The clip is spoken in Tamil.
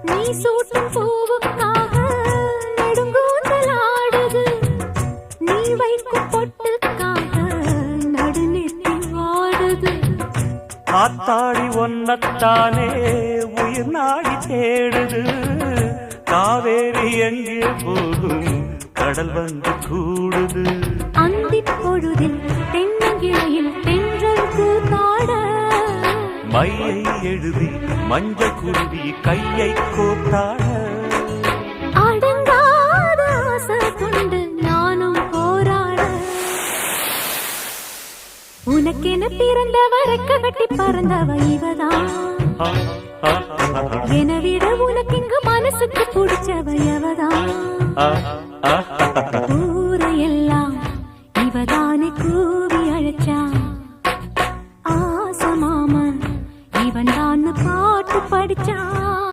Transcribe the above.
நீ சூட்டும் பூவுக்காக நெடுங்கூந்தல் ஆடுது. நீ வைக்கும் பொட்டுக்காக நடுநெத்தி வாடுது. ஆத்தாடி ஒன்னத்தானே உயிர் நாடி தேடுது. காவேரி எங்கே போகும் கடல் வந்து கூடுது. அந்திப் பொழுதில் தென்னங்கிளையில் தென்றல் கூத்தாட மையை எழுதி மஞ்சள் குருவி கையை கோத்தாட அடங்காத ஆசை கொண்டு நானும் போராட. உனக்கென பிறந்தவ ரெக்க கட்டி பறந்தவ இவதான். என விட உனக்கு இங்கு மனசுக்கு பிடிச்சவ எவதான்.